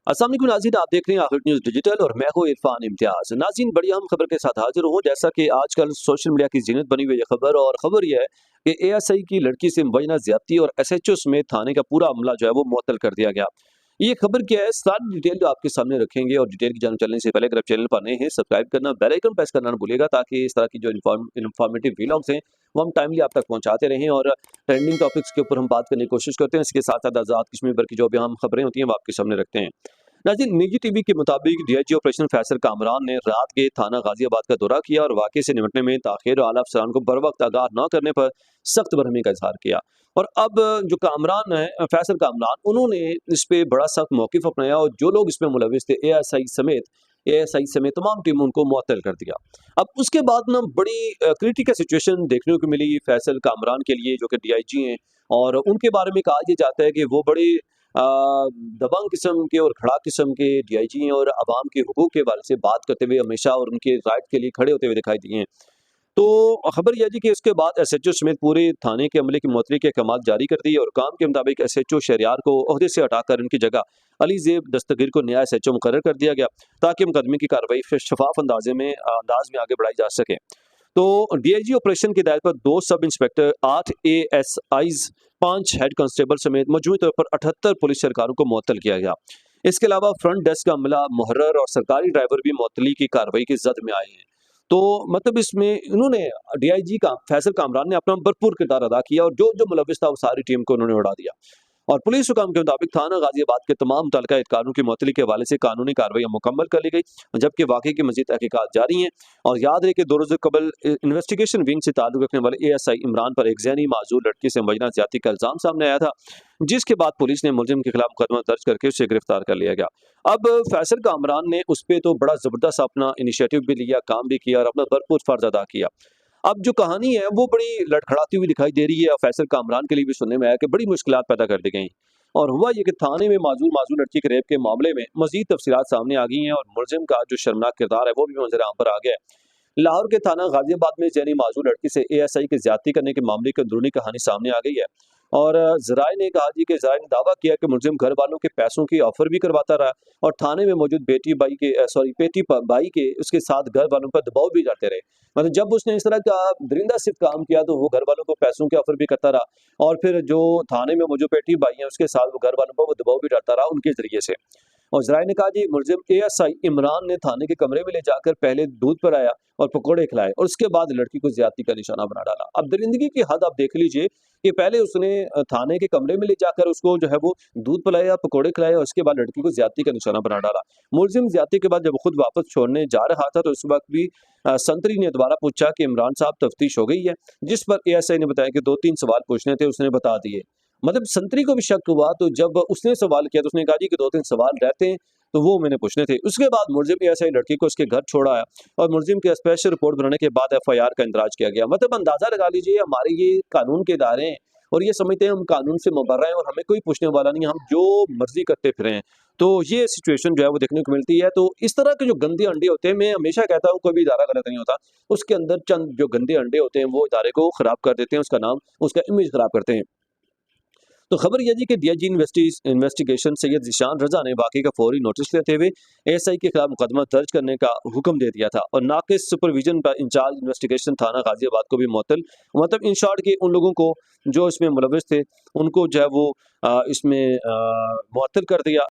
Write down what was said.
अस्सलाम वालेकुम नाज़रीन, आप देख रहे हैं आखिर न्यूज़ डिजिटल और मैं हूं इरफान इम्तियाज़। नाज़रीन, बड़ी अहम खबर के साथ हाजिर हूं। जैसा कि आजकल सोशल मीडिया की ज़ीनत बनी हुई है खबर, और खबर यह है कि एएसआई की लड़की से मुबैना ज़्यादती और एसएचओ समेत थाने का पूरा अमला जो है वो मुअत्तल कर दिया गया। ये खबर क्या है, सारी डिटेल जो आपके सामने रखेंगे, और डिटेल की जान चलने से पहले अगर आप चैनल पर नए हैं, सब्सक्राइब करना, बेल आइकन प्रेस करना ना भूलिएगा, ताकि इस तरह की जो इन्फॉर्मेटिव व्लॉग्स हैं वो हम टाइमली आप तक पहुंचाते रहें, और ट्रेंडिंग टॉपिक्स के ऊपर हम बात करने की कोशिश करते हैं। इसके साथ साथ आज़ाद कश्मीर पर की जो भी अहम खबरें होती हैं वो आपके सामने रखते हैं। नाज़रीन, निजी टीवी के मुताबिक डीआईजी ऑपरेशन फैसल कामरान ने रात के थाना गाजियाबाद का दौरा किया और वाक़े से निपटने में ताख़ीर और आला अफसरान को बर वक्त आगाह न करने पर सख्त बरहमी का इजहार किया। और अब जो कामरान है, फैसल कामरान, उन्होंने इस पे बड़ा सख्त मौक़िफ़ अपनाया, और जो लोग इसमें मुलविस थे एएसआई समेत तमाम टीम उनको मुअत्तल कर दिया। अब उसके बाद ना बड़ी क्रिटिकल सिचुएशन देखने को मिली फैसल कामरान के लिए, जो कि डीआईजी हैं, और उनके बारे में कहा यह जाता है कि वो बड़ी अ, दबंग किस्म के और खड़ा किस्म के डीआईजी हैं, और अवाम के हुकूक के बारे से बात करते हुए हमेशा और उनके राइट के लिए खड़े होते हुए दिखाई दिए हैं। तो खबर यह थी कि इसके बाद एसएचओ समेत पूरे थाने के अमले की मुअत्तली के अहकाम जारी कर दिए, और काम के मुताबिक एसएचओ शहरियार को ओहदे से हटाकर उनकी जगह अली ज़ेब दस्तगीर को नया एसएचओ मुकर्रर कर दिया गया, ताकि मुकदमे की कार्रवाई शफाफ अंदाज में आगे बढ़ाई जा सके। तो डीआईजी ऑपरेशन की हिदायत पर 2 सब इंस्पेक्टर, 8 एएसआईज, 5 हेड कांस्टेबल समेत मजमूई तौर पर 78 पुलिस एहलकारों को मुअत्तल किया गया। इसके अलावा फ्रंट डेस्क का अमला, मुहर्रर और सरकारी ड्राइवर भी मुअत्तली की कार्रवाई की जद में आए हैं। तो मतलब इसमें इन्होंने, डीआईजी का फैसल कामरान ने अपना भरपूर किरदार अदा किया, और जो जो मुलविस था वो सारी टीम को उन्होंने उड़ा दिया। और पुलिस हुकाम के मुताबिक थाना गाजियाबाद के तमाम मुतल्लिका एहलकारों की मुअत्तली के हवाले से कानूनी कार्रवाई मुकम्मल कर ली गई, जबकि वाक़े की मज़ीद तहकीकात जारी हैं। और याद रहे कि 2 रोज़ कबल इन्वेस्टिगेशन विंग से ताल्लुक़ रखने वाले एएसआई इमरान पर एक ज़हनी माज़ूर लड़की से मुबैना ज़्यादती का इल्ज़ाम सामने आया था, जिसके बाद पुलिस ने मुलज़िम के खिलाफ मुकदमा दर्ज करके उसे गिरफ्तार कर लिया गया। अब फैसल कामरान ने उस पे तो बड़ा ज़बरदस्त अपना इनिशिएटिव भी लिया, काम भी किया, और अपना भरपूर फ़र्ज़ अदा किया। अब जो कहानी है वो बड़ी लड़खड़ाती हुई दिखाई दे रही है, और फैसल कामरान के लिए भी सुनने में आया कि बड़ी मुश्किलात पैदा कर दी गई। और हुआ ये कि थाने में माजूर लड़की के रेप के मामले में मजीद तफसीलात सामने आ गई हैं, और मुलजिम का जो शर्मनाक किरदार है वो भी मंजर आम पर आ गया है। लाहौर के थाना गाजियाबाद में जैनी माजूर लड़की से एएसआई के ज्यादती करने के मामले की अंदरूनी कहानी सामने आ गई है। और जराए ने कहा जी कि जराए ने दावा किया कि मुलजिम घर वालों के पैसों की ऑफर भी करवाता रहा, और थाने में मौजूद बेटी भाई के उसके साथ घर वालों पर दबाव भी डालते रहे। मतलब जब उसने इस तरह का दरिंदा सिर्फ काम किया, तो वो घर वालों को पैसों के ऑफर भी करता रहा, और फिर जो थाने में मौजूद बेटी भाई हैं उसके साथ वो घर वालों पर वो दबाव भी डालता रहा उनके जरिए से। और जराए ने कहा जी, मुलजिम एएसआई इमरान ने थाने के कमरे में ले जाकर पहले दूध पिलाया और पकौड़े खिलाए, और उसके बाद लड़की को ज्यादती का निशाना बना डाला। अब दरिंदगी की हद आप देख लीजिए कि पहले उसने थाने के कमरे में ले जाकर उसको जो है वो दूध पिलाया, पकौड़े खिलाए, और उसके बाद लड़की को ज्यादती का निशाना बना डाला। मुलजिम ज्यादती के बाद जब खुद वापस छोड़ने जा रहा था, तो उस वक्त भी संतरी ने दोबारा पूछा कि इमरान साहब तफ्तीश हो गई है, जिस पर एएसआई ने बताया कि 2-3 सवाल पूछने थे, उसने बता दिए। मतलब संतरी को भी शक हुआ, तो जब उसने सवाल किया तो उसने कहा जी कि 2-3 सवाल रहते हैं, तो वो मैंने पूछने थे। उसके बाद मुलजिम एएसआई लड़की को उसके घर छोड़ा आया, और मुलजिम की स्पेशल रिपोर्ट बनाने के बाद एफआईआर का इंदराज किया गया। मतलब अंदाजा लगा लीजिए, हमारे ये कानून के इदारे हैं, और ये समझते हैं हम कानून से मुबर्रा हैं, और हमें कोई पूछने वाला नहीं है, हम जो मर्जी करते फिरे हैं। तो ये सिचुएशन जो है वो देखने को मिलती है। तो इस तरह के जो गंदे अंडे होते हैं, मैं हमेशा कहता हूँ कोई भी इदारा गलत नहीं होता, उसके अंदर चंद जो गंदे अंडे होते हैं वो इदारे को खराब कर देते हैं, उसका नाम, उसका इमेज खराब करते हैं। तो खबर यह जी कि डीआईजी इन्वेस्टिगेशन सैयद ज़ीशान रजा ने वाक़े का फौरी नोटिस लेते हुए एएसआई के खिलाफ मुकदमा दर्ज करने का हुक्म दे दिया था, और नाक़िस सुपरविजन पर इंचार्ज इन्वेस्टिगेशन थाना गाजियाबाद को भी मुअत्तल, मतलब इन शॉर्ट कि उन लोगों को जो इसमें मुलविस थे उनको जो है वो इसमें मुअत्तल कर दिया।